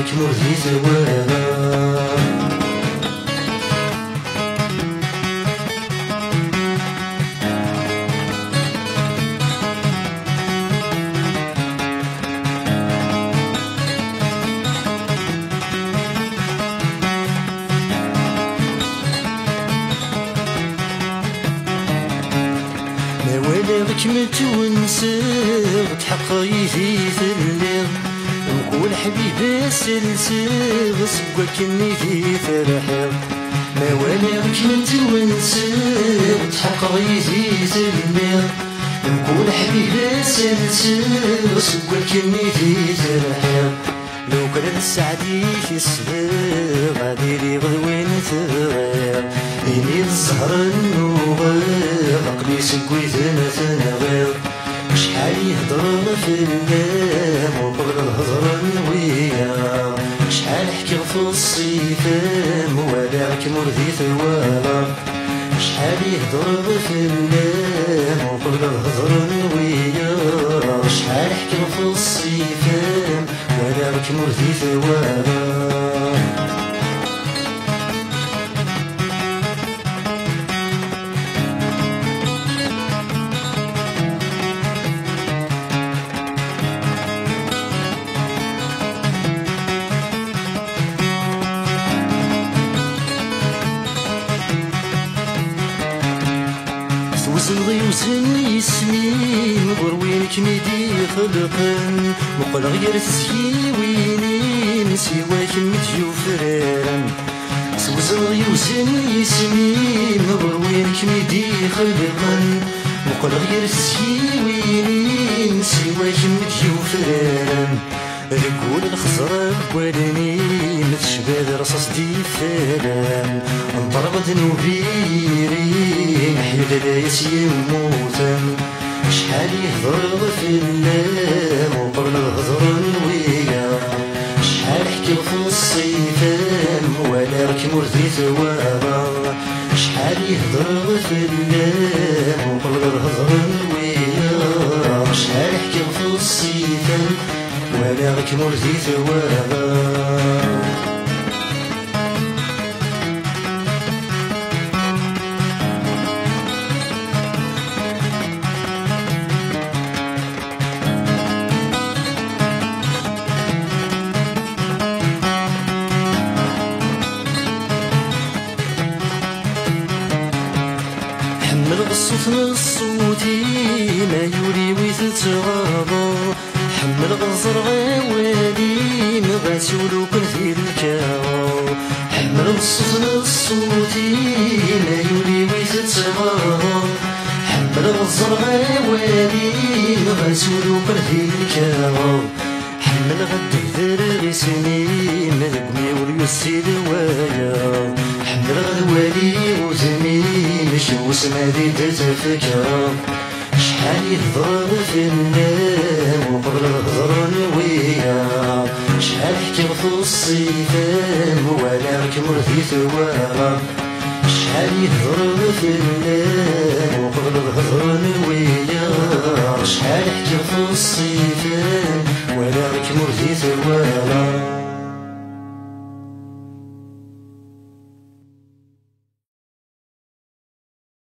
غيرك مرضي ثوالا. ولغك متونسغ تحقيتي ثلغ نقول حبيبي سلسغ سواك نيتي فرحغ. ما ولغك متونسغ تحقيتي ثلغ نقول حبيبي سلسغ سواك نيتي فرحغ. لو كان السعدي في الصغير غادي لي غدوين تغير إني الزهر النوغير عقلي سكويت نتنغير. شحال يهضر في اللام وقبل الهضر نويا شحال حكي في الصيفام ولعك مرضي ثوالا. شحال يهضر في اللام وقبل الهضر نويا شحال حكي في الصيفام ولعك مرضي ثوالا. وزنغي وزن يسمين غروينك ميدي خلقن وقل غير تسيويني نسيواك متيو فرارن. وزنغي وزن يسمين غروينك ميدي خلقن وقل غير تسيويني نسيواك متيو فرارن. رجول الخزرة ولني متشبه رصاص دي فلان انضرب ذنوبيري محيل لايس يموتن. شحال يهضر في اللام وقبل الهضر نويا شحال حكي في الصيفان ولا رك مرضي ثوالا. شحال يهضر في اللام وقبل الهضر نويا شحال حكي في الصيفان ولا غيك مرضي ثوالا. حمل بالصوت نصوتي ما يولي ويتتغاضى. حمل غزر غوالي مغاسولو كنثير الكاو. حمل بالصوت نصوتي ما يولي ويتتغاضى. حمل غزر غوالي مغاسولو كنثير الكاو. حمل غد ذر غسمي مذبني وليوسي دوايا. حمل غدوالي وزمي مشوس مادي تتفكر. شحال يهضر في اللام وقبل الهضر نويا شحال حكي في الصيفان ولا رك مرضي ثوالا. شحال يهضر في اللام وقبل الهضر نويا شحال حكي في الصيفان ولا رك مرضي ثوالا.